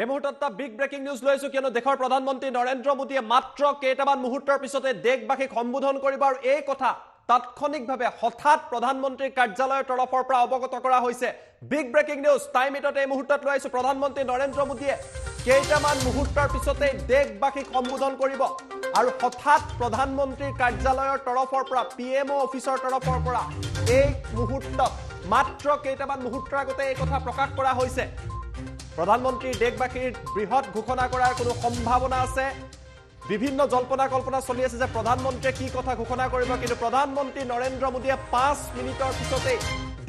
এই মুহূৰ্তত এটা বিগ ব্ৰেকিং নিউজ লৈছো কিয়নো দেশৰ প্ৰধানমন্ত্ৰী নৰেন্দ্ৰ মোদীয়ে মাত্ৰ কেইটামান মুহূৰ্তৰ পিছতে দেশবাসীক সম্বোধন কৰিব আৰু এই কথা তাৎক্ষণিকভাৱে হঠাৎ প্ৰধানমন্ত্ৰীৰ কাৰ্যালয়ৰ তৰফৰ পৰা অৱগত কৰা হৈছে। বিগ ব্ৰেকিং নিউজ টাইম ইটত এই মুহূৰ্তত লৈছো প্ৰধানমন্ত্ৰী নৰেন্দ্ৰ মোদীয়ে কেইটামান মুহূৰ্তৰ পিছতে দেশবাসীক সম্বোধন কৰিব আৰু হঠাৎ প্ৰধানমন্ত্ৰীৰ কাৰ্যালয়ৰ তৰফৰ পৰা পিএমঅ অফিচৰ তৰফৰ পৰা এই মুহূৰ্তত মাত্ৰ কেইটামান মুহূৰ্তৰ আগতে এই কথা প্ৰকাশ কৰা হৈছে। প্ৰধানমন্ত্ৰী দেশবাসীৰ বৃহৎ ঘোষণা কৰাৰ কোনো সম্ভাৱনা আছে। বিভিন্ন জল্পনা কল্পনা চলি আছে যে প্ৰধানমন্ত্ৰীয়ে কি কথা ঘোষণা কৰিব, কিন্তু প্ৰধানমন্ত্ৰী নৰেন্দ্ৰ মোদীয়ে 5 মিনিটৰ পিছতেই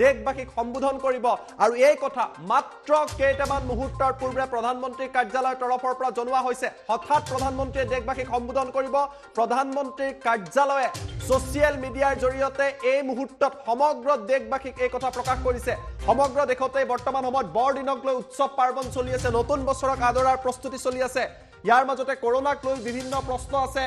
দেশবাসীক সম্বোধন কৰিব আৰু এই কথা মাত্ৰ কেইটামান মুহূৰ্তৰ পূৰ্বে প্ৰধানমন্ত্ৰীৰ কাৰ্যালয়ৰ তৰফৰ পৰা জনোৱা হৈছে। হঠাৎ প্ৰধানমন্ত্ৰীয়ে দেশবাসীক সম্বোধন কৰিব। প্ৰধানমন্ত্ৰীৰ কাৰ্যালয়ে সোশ্যাল মিডিয়াৰ জৰিয়তে এই মুহূৰ্তত সমগ্ৰ দেশবাসীক এই কথা প্ৰকাশ কৰিছে। সমগ্ৰ দেশতে বৰ্তমান সময়ত বৰদিনক লৈ উৎসৱ পাৰ্বণ চলি আছে, নতুন বছৰক আদৰাৰ প্ৰস্তুতি চলি আছে। ইয়াৰ মাজতে কৰোনাক লৈ বিভিন্ন প্ৰশ্ন আছে,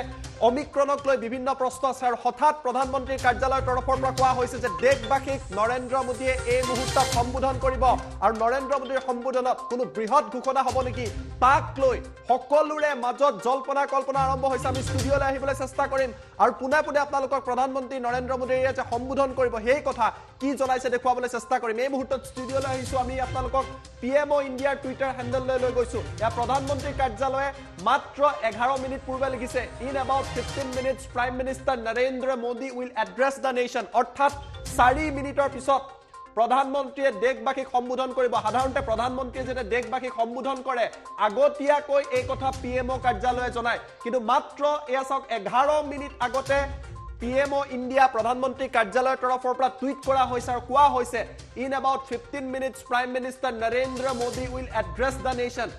অমিক্ৰণক লৈ বিভিন্ন প্ৰশ্ন আছে আৰু হঠাৎ প্ৰধানমন্ত্ৰীৰ কাৰ্যালয়ৰ তৰফৰ পৰা কোৱা হৈছে যে দেশবাসীক নৰেন্দ্ৰ মোদীয়ে এই মুহূৰ্তত সম্বোধন কৰিব আৰু নৰেন্দ্ৰ মোদীৰ সম্বোধনত কোনো বৃহৎ ঘোষণা হ'ব নেকি তাক লৈ সকলোৰে মাজত জল্পনা কল্পনা আৰম্ভ হৈছে। আমি ষ্টুডিঅ'লৈ আহিবলৈ চেষ্টা কৰিম আৰু পোনে পোনে আপোনালোকক প্ৰধানমন্ত্ৰী নৰেন্দ্ৰ মোদীয়ে যে সম্বোধন কৰিব সেই কথা কি জনাইছে দেখুৱাবলৈ চেষ্টা কৰিম। এই মুহূৰ্তত ষ্টুডিঅ'লৈ আহিছো আমি আপোনালোকক পিএমঅ ইণ্ডিয়াৰ টুইটাৰ হেণ্ডেললৈ লৈ গৈছো। এয়া প্ৰধানমন্ত্ৰীৰ কাৰ্যালয়ে মাত্ৰ 11 মিনিট পূৰ্বে লিখিছে, in about 15 minutes prime minister Narendra Modi will address the nation. অৰ্থাৎ 4 মিনিটৰ পিছত প্ৰধানমন্ত্ৰীয়ে দেশবাসীক সম্বোধন কৰিব। সাধাৰণতে প্ৰধানমন্ত্ৰীয়ে যেতিয়া দেশবাসীক সম্বোধন কৰে আগতীয়াকৈ এই কথা পিএমঅ কাৰ্যালয়ে জনায়, কিন্তু মাত্ৰ এয়া চাওক 11 মিনিট আগতে পিএমঅ ইণ্ডিয়া প্ৰধানমন্ত্ৰী কাৰ্যালয়ৰ তৰফৰ পৰা টুইট কৰা হৈছে আৰু কোৱা হৈছে, in about 15 minutes prime minister Narendra Modi will address the nation.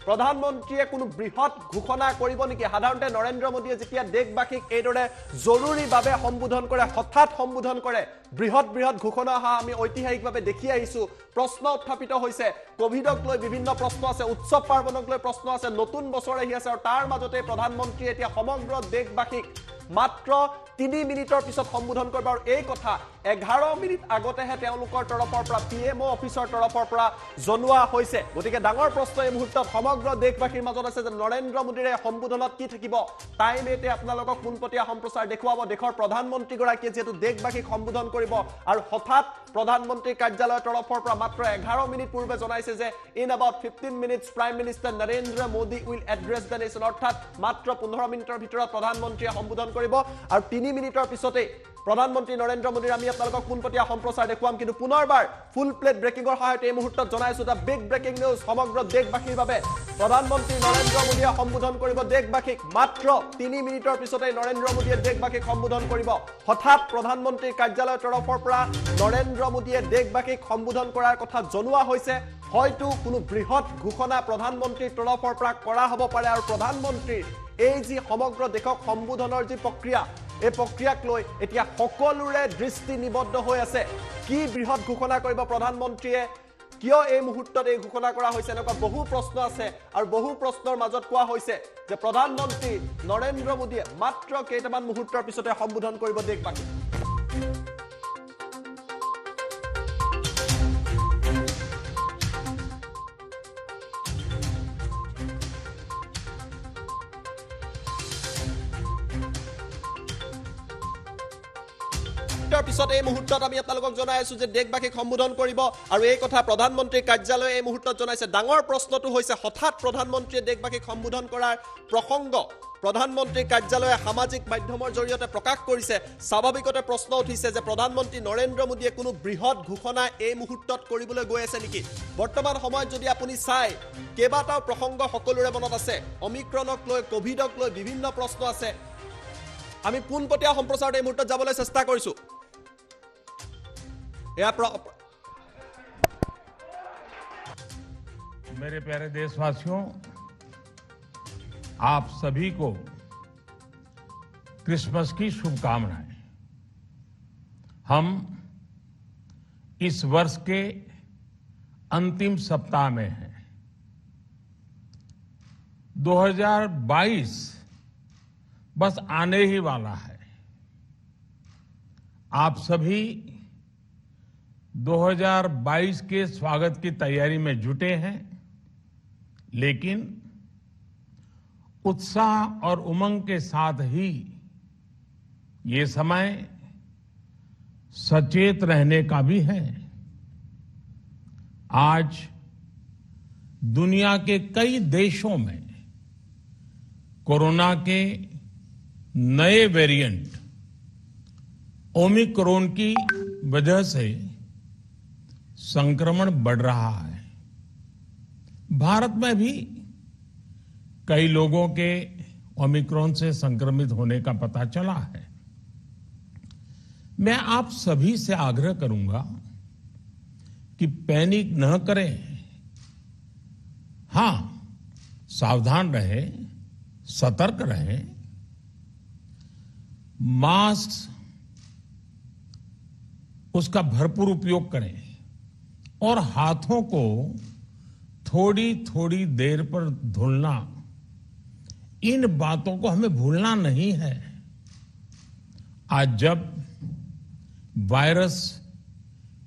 প্ৰধানমন্ত্ৰীয়ে কোনো বৃহৎ ঘোষণা কৰিব নেকি? সাধাৰণতে নৰেন্দ্ৰ মোদীয়ে যেতিয়া দেশবাসীক এইদৰে জৰুৰীভাৱে সম্বোধন কৰে, হঠাৎ সম্বোধন কৰে, বৃহৎ বৃহৎ ঘোষণা অহা আমি ঐতিহাসিকভাৱে দেখি আহিছো। প্ৰশ্ন উত্থাপিত হৈছে, কোভিডক লৈ বিভিন্ন প্ৰশ্ন আছে, উৎসৱ পাৰ্বণক লৈ প্ৰশ্ন আছে, নতুন বছৰ আহি আছে আৰু তাৰ মাজতে প্ৰধানমন্ত্ৰীয়ে এতিয়া সমগ্ৰ দেশবাসীক মাত্ৰ 3 মিনিটৰ পিছত সম্বোধন কৰিব আৰু এই কথা 11 মিনিট আগতেহে তেওঁলোকৰ তৰফৰ পৰা পিএমঅ অফিচৰ তৰফৰ পৰা জনোৱা হৈছে। গতিকে ডাঙৰ প্ৰশ্ন এই মুহূৰ্তত সমগ্ৰ দেশবাসীৰ মাজত আছে যে নৰেন্দ্ৰ মোদীৰ সম্বোধনত কি থাকিব। টাইম এইটে আপোনালোকক পোনপটীয়া সম্প্ৰচাৰ দেখুৱাব। দেশৰ প্ৰধানমন্ত্ৰীগৰাকীয়ে যিহেতু দেশবাসীক সম্বোধন কৰিব আৰু হঠাৎ প্ৰধানমন্ত্ৰীৰ কাৰ্যালয়ৰ তৰফৰ পৰা মাত্ৰ 11 মিনিট পূৰ্বে জনাইছে যে in about 15 minutes prime minister Narendra Modi will address the nation. অৰ্থাৎ মাত্ৰ 15 মিনিটৰ ভিতৰত প্ৰধানমন্ত্ৰীয়ে সম্বোধন কৰিব আৰু 3 মিনিটৰ পিছতে প্ৰধানমন্ত্ৰী নৰেন্দ্ৰ মোদীৰ আমি আপোনালোকক পোনপটীয়া সম্প্ৰচাৰ দেখুৱাম। কিন্তু পুনৰবাৰ ফুল প্লেট ব্ৰেকিঙৰ সহায়তে এই মুহূৰ্তত জনাইছো এটা বিগ ব্ৰেকিং নিউজ সমগ্ৰ দেশবাসীৰ বাবে। প্ৰধানমন্ত্ৰী নৰেন্দ্ৰ মোদীয়ে সম্বোধন কৰিব দেশবাসীক মাত্ৰ 3 মিনিটৰ পিছতে নৰেন্দ্ৰ মোদীয়ে দেশবাসীক সম্বোধন কৰিব। হঠাৎ প্ৰধানমন্ত্ৰীৰ কাৰ্যালয়ৰ তৰফৰ পৰা নৰেন্দ্ৰ মোদীয়ে দেশবাসীক সম্বোধন কৰাৰ কথা জনোৱা হৈছে। হয়তো কোনো বৃহৎ ঘোষণা প্ৰধানমন্ত্ৰীৰ তৰফৰ পৰা কৰা হ'ব পাৰে আৰু প্ৰধানমন্ত্ৰীৰ এই যি সমগ্ৰ দেশক সম্বোধনৰ যি প্ৰক্ৰিয়া, এই প্ৰক্ৰিয়াক লৈ এতিয়া সকলোৰে দৃষ্টি নিবদ্ধ হৈ আছে। কি বৃহৎ ঘোষণা কৰিব প্ৰধানমন্ত্ৰীয়ে, কিয় এই মুহূৰ্তত এই ঘোষণা কৰা হৈছে, এনেকুৱা বহু প্ৰশ্ন আছে আৰু বহু প্ৰশ্নৰ মাজত কোৱা হৈছে যে প্ৰধানমন্ত্ৰী নৰেন্দ্ৰ মোদীয়ে মাত্ৰ কেইটামান মুহূৰ্তৰ পিছতে সম্বোধন কৰিব দেশবাসীক। পিছত এই মুহূৰ্তত আমি আপোনালোকক জনাই আছো যে দেশবাসীক সম্বোধন কৰিব আৰু এই কথা প্ৰধানমন্ত্ৰীৰ কাৰ্যালয়ে এই মুহূৰ্তত জনাইছে। ডাঙৰ প্ৰশ্নটো হৈছে হঠাৎ প্ৰধানমন্ত্ৰীয়ে দেশবাসীক সম্বোধন কৰাৰ প্ৰসংগ প্ৰধানমন্ত্ৰীৰ কাৰ্যালয়ে সামাজিক মাধ্যমৰ জৰিয়তে প্ৰকাশ কৰিছে। স্বাভাৱিকতে প্ৰশ্ন উঠিছে যে প্ৰধানমন্ত্ৰী নৰেন্দ্ৰ মোদীয়ে কোনো বৃহৎ ঘোষণা এই মুহূৰ্তত কৰিবলৈ গৈ আছে নেকি? বৰ্তমান সময়ত যদি আপুনি চাই কেইবাটাও প্ৰসংগ সকলোৰে মনত আছে, অমিক্ৰণক লৈ, কোভিডক লৈ বিভিন্ন প্ৰশ্ন আছে। আমি পোনপটীয়া সম্প্ৰচাৰত এই মুহূৰ্তত যাবলৈ চেষ্টা কৰিছো। मेरे प्यारे देशवासियों, आप सभी को क्रिसमस की शुभकामनाएं। हम इस वर्ष के अंतिम सप्ताह में हैं। 2022 बस आने ही वाला है। आप सभी 2022 के स्वागत की तैयारी में जुटे हैं। लेकिन उत्साह और उमंग के साथ ही ये समय सचेत रहने का भी है। आज दुनिया के कई देशों में कोरोना के नए वेरिएंट ओमिक्रॉन की वजह से संक्रमण बढ़ रहा है। भारत में भी कई लोगों के ओमिक्रॉन से संक्रमित होने का पता चला है। मैं आप सभी से आग्रह करूंगा कि पैनिक न करें। हां, सावधान रहें, सतर्क रहें, मास्क उसका भरपूर उपयोग करें और हाथों को थोड़ी थोड़ी देर पर धुलना, इन बातों को हमें भूलना नहीं है। आज जब वायरस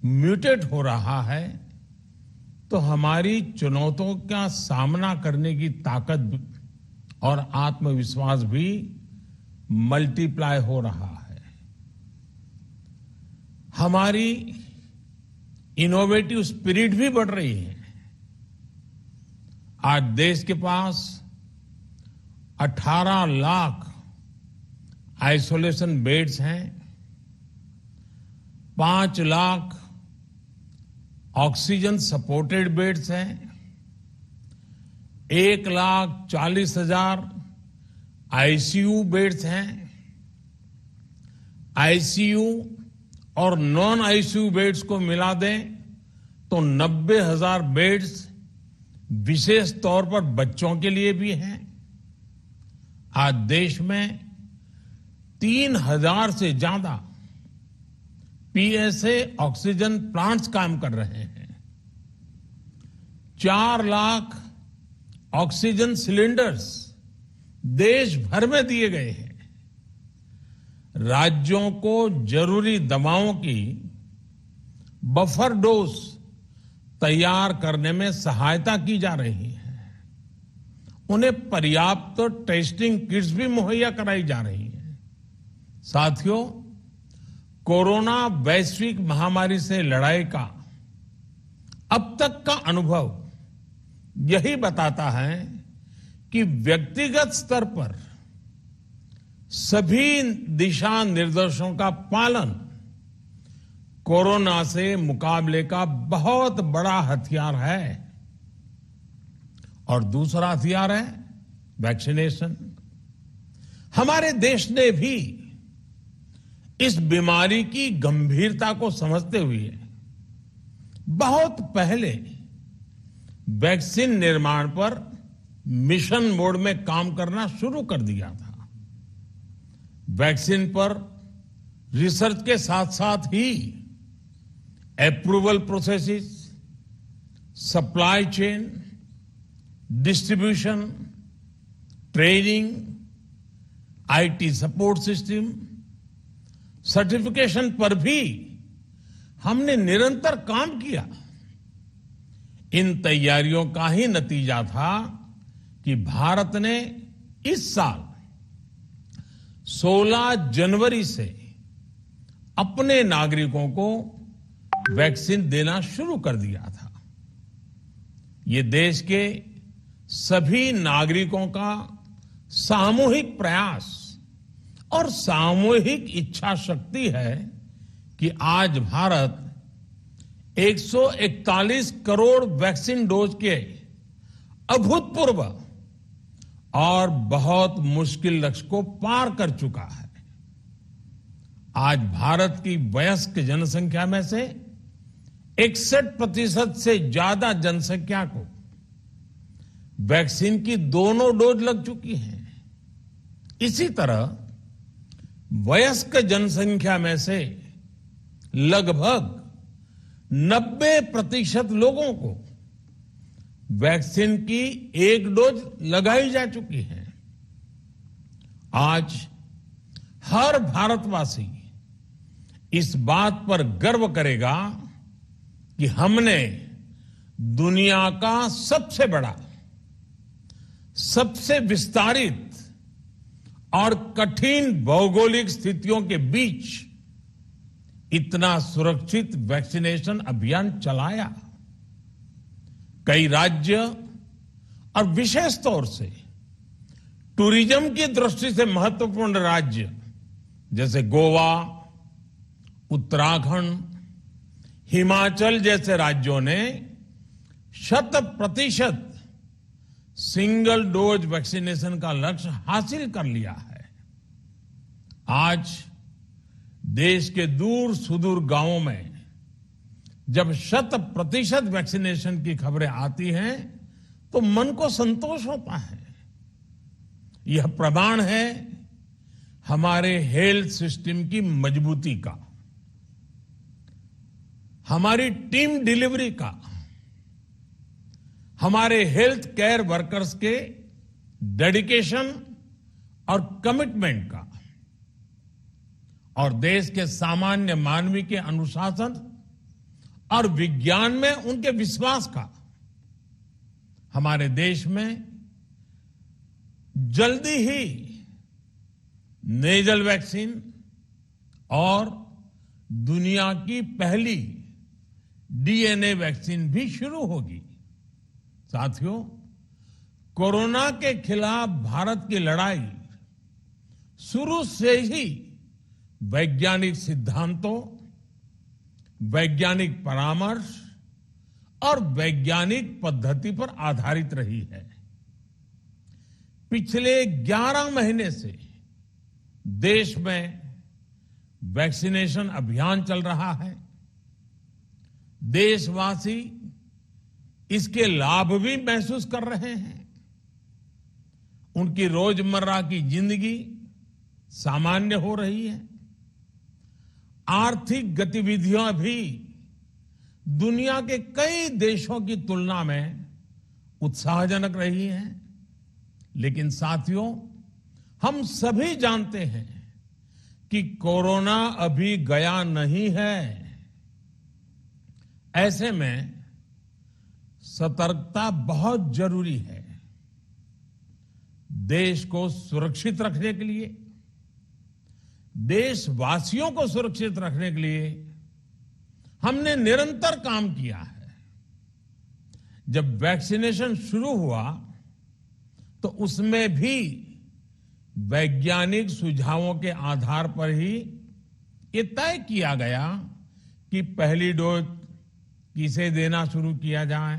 म्यूटेट हो रहा है तो हमारी चुनौतियों का सामना करने की ताकत और आत्मविश्वास भी मल्टीप्लाई हो रहा है। हमारी इनोवेटिव स्पिरिट भी बढ़ रही है। आज देश के पास 18 लाख आइसोलेशन बेड्स हैं, 5 लाख ऑक्सीजन सपोर्टेड बेड्स हैं, 1,40,000 आईसीयू बेड्स हैं। आईसीयू और नॉन आईसीयू बेड्स को मिला दें तो 90,000 बेड्स विशेष तौर पर बच्चों के लिए भी हैं। आज देश में 3,000 से ज्यादा पीएसए ऑक्सीजन प्लांट्स काम कर रहे हैं। 4 लाख ऑक्सीजन सिलेंडर्स देश भर में दिए गए हैं। राज्यों को जरूरी दवाओं की बफर डोज तैयार करने में सहायता की जा रही है। उन्हें पर्याप्त टेस्टिंग किट्स भी मुहैया कराई जा रही है। साथियों, कोरोना वैश्विक महामारी से लड़ाई का अब तक का अनुभव यही बताता है कि व्यक्तिगत स्तर पर सभी दिशा निर्देशों का पालन कोरोना से मुकाबले का बहुत बड़ा हथियार है। और दूसरा हथियार है वैक्सीनेशन। हमारे देश ने भी इस बीमारी की गंभीरता को समझते हुए बहुत पहले वैक्सीन निर्माण पर मिशन मोड में काम करना शुरू कर दिया था। वैक्सीन पर रिसर्च के साथ साथ ही approval processes, supply chain, distribution, training, IT support system, certification पर भी हमने निरंतर काम किया। इन तैयारियों का ही नतीजा था कि भारत ने इस साल 16 जनवरी से अपने नागरिकों को वैक्सीन देना शुरू कर दिया था। ये देश के सभी नागरिकों का सामूहिक प्रयास और सामूहिक इच्छा शक्ति है कि आज भारत 141 करोड़ वैक्सीन डोज के अभूतपूर्व और बहुत मुश्किल लक्ष्य को पार कर चुका है। आज भारत की वयस्क जनसंख्या में से 61% से ज्यादा जनसंख्या को वैक्सीन की दोनों डोज लग चुकी हैं। इसी तरह वयस्क जनसंख्या में से लगभग 90% लोगों को वैक्सीन की एक डोज लगाई जा चुकी है। आज हर भारतवासी इस बात पर गर्व करेगा कि हमने दुनिया का सबसे बड़ा सबसे विस्तारित और कठिन भौगोलिक स्थितियों के बीच इतना सुरक्षित वैक्सीनेशन अभियान चलाया। कई राज्य और विशेष तौर से टूरिज्म की दृष्टि से महत्वपूर्ण राज्य जैसे गोवा, उत्तराखंड, हिमाचल जैसे राज्यों ने 100% सिंगल डोज वैक्सीनेशन का लक्ष्य हासिल कर लिया है। आज देश के दूर सुदूर गांवों में जब 100% वैक्सीनेशन की खबरें आती हैं तो मन को संतोष होता है। यह प्रमाण है हमारे हेल्थ सिस्टम की मजबूती का, हमारी टीम डिलीवरी का, हमारे हेल्थ केयर वर्कर्स के डेडिकेशन और कमिटमेंट का, और देश के सामान्य मानवी के अनुशासन और विज्ञान में उनके विश्वास का। हमारे देश में जल्दी ही नेजल वैक्सीन और दुनिया की पहली डीएनए वैक्सीन भी शुरू होगी। साथियों, कोरोना के खिलाफ भारत की लड़ाई शुरू से ही वैज्ञानिक सिद्धांतों, वैज्ञानिक परामर्श और वैज्ञानिक पद्धति पर आधारित रही है। पिछले 11 महीने से देश में वैक्सीनेशन अभियान चल रहा है। देशवासी इसके लाभ भी महसूस कर रहे हैं। उनकी रोजमर्रा की जिंदगी सामान्य हो रही है। आर्थिक गतिविधियां भी दुनिया के कई देशों की तुलना में उत्साहजनक रही हैं। लेकिन साथियों, हम सभी जानते हैं कि कोरोना अभी गया नहीं है। ऐसे में सतर्कता बहुत जरूरी है। देश को सुरक्षित रखने के लिए, देशवासियों को सुरक्षित रखने के लिए हमने निरंतर काम किया है। जब वैक्सीनेशन शुरू हुआ तो उसमें भी वैज्ञानिक सुझावों के आधार पर ही ये तय किया गया कि पहली डोज किसे देना शुरू किया जाए,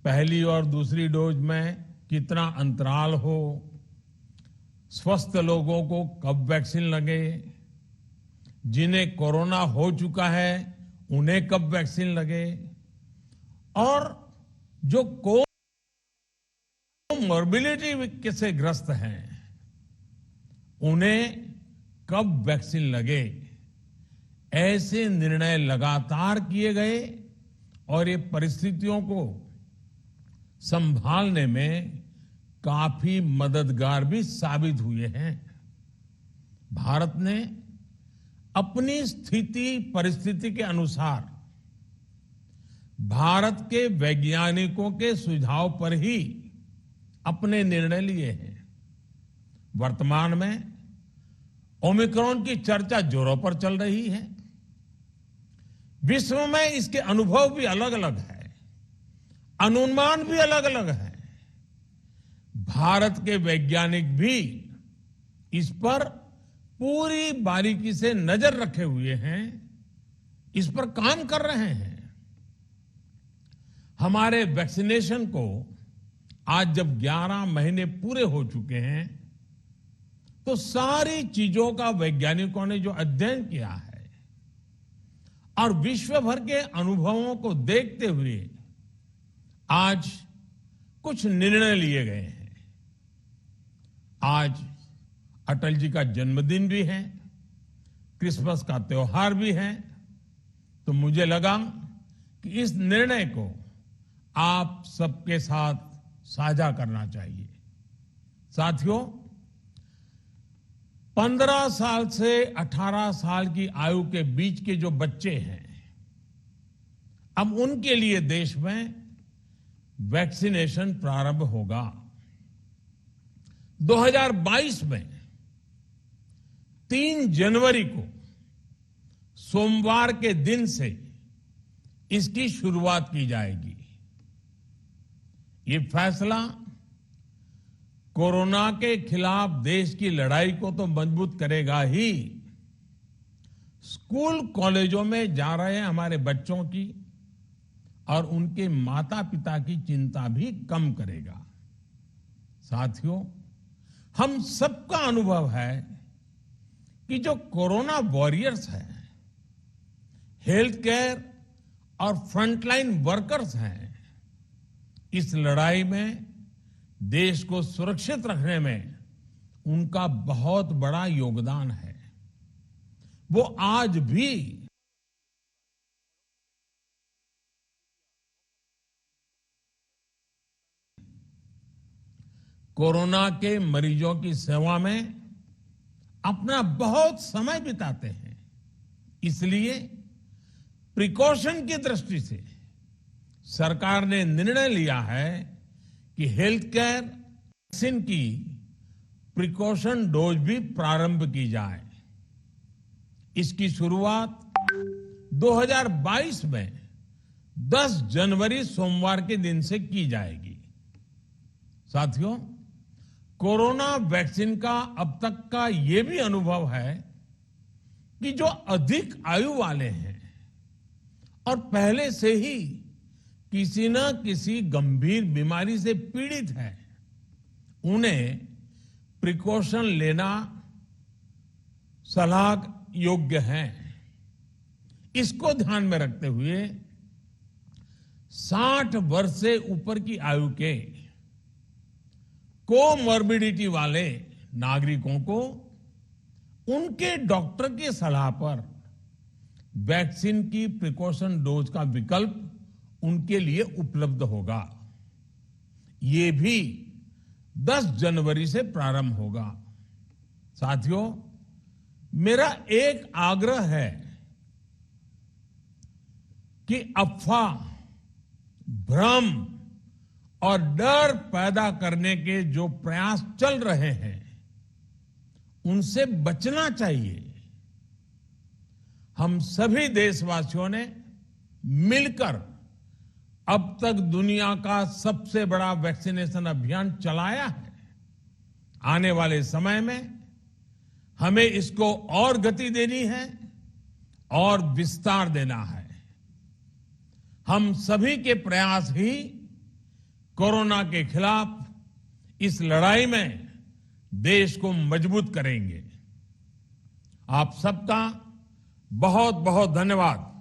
पहली और दूसरी डोज में कितना अंतराल हो, स्वस्थ लोगों को कब वैक्सीन लगे, जिन्हें कोरोना हो चुका है उन्हें कब वैक्सीन लगे, और जो कोमॉर्बिडिटी से ग्रस्त हैं उन्हें कब वैक्सीन लगे। ऐसे निर्णय लगातार किए गए और ये परिस्थितियों को संभालने में काफी मददगार भी साबित हुए हैं। भारत ने अपनी स्थिति परिस्थिति के अनुसार भारत के वैज्ञानिकों के सुझाव पर ही अपने निर्णय लिए हैं। वर्तमान में ओमिक्रॉन की चर्चा जोरों पर चल रही है। विश्व में इसके अनुभव भी अलग अलग है, अनुमान भी अलग अलग है। भारत के वैज्ञानिक भी इस पर पूरी बारीकी से नजर रखे हुए हैं, इस पर काम कर रहे हैं। हमारे वैक्सीनेशन को आज जब 11 महीने पूरे हो चुके हैं तो सारी चीजों का वैज्ञानिकों ने जो अध्ययन किया है और विश्व भर के अनुभवों को देखते हुए आज कुछ निर्णय लिए गए हैं। आज अटल जी का जन्मदिन भी है, क्रिसमस का त्योहार भी है, तो मुझे लगा कि इस निर्णय को आप सबके साथ साझा करना चाहिए। साथियों, 15 साल से 18 साल की आयु के बीच के जो बच्चे हैं, अब उनके लिए देश में वैक्सीनेशन प्रारंभ होगा। 2022 में 3 जनवरी को सोमवार के दिन से इसकी शुरुआत की जाएगी। ये फैसला कोरोना के खिलाफ देश की लड़ाई को तो मजबूत करेगा ही, स्कूल कॉलेजों में जा रहे हमारे बच्चों की और उनके माता पिता की चिंता भी कम करेगा। साथियों, हम सबका अनुभव है कि जो कोरोना वॉरियर्स हैं, हेल्थ केयर और फ्रंटलाइन वर्कर्स हैं, इस लड़ाई में देश को सुरक्षित रखने में उनका बहुत बड़ा योगदान है। वो आज भी कोरोना के मरीजों की सेवा में अपना बहुत समय बिताते हैं। इसलिए प्रिकॉशन की दृष्टि से सरकार ने निर्णय लिया है कि हेल्थ केयर वैक्सीन की प्रिकॉशन डोज भी प्रारंभ की जाए। इसकी शुरुआत 2022 में 10 जनवरी सोमवार के दिन से की जाएगी। साथियों, कोरोना वैक्सीन का अब तक का यह भी अनुभव है कि जो अधिक आयु वाले हैं और पहले से ही किसी न किसी गंभीर बीमारी से पीड़ित है, उन्हें प्रिकॉशन लेना सलाह योग्य है। इसको ध्यान में रखते हुए 60 वर्ष से ऊपर की आयु के कोमॉर्बिडिटी वाले नागरिकों को उनके डॉक्टर की सलाह पर वैक्सीन की प्रिकॉशन डोज का विकल्प उनके लिए उपलब्ध होगा। ये भी 10 जनवरी से प्रारंभ होगा। साथियों, मेरा एक आग्रह है कि अफवाह, भ्रम और डर पैदा करने के जो प्रयास चल रहे हैं, उनसे बचना चाहिए। हम सभी देशवासियों ने मिलकर अब तक दुनिया का सबसे बड़ा वैक्सीनेशन अभियान चलाया है। आने वाले समय में हमें इसको और गति देनी है और विस्तार देना है। हम सभी के प्रयास ही कोरोना के खिलाफ इस लड़ाई में देश को मजबूत करेंगे। आप सबका बहुत बहुत धन्यवाद।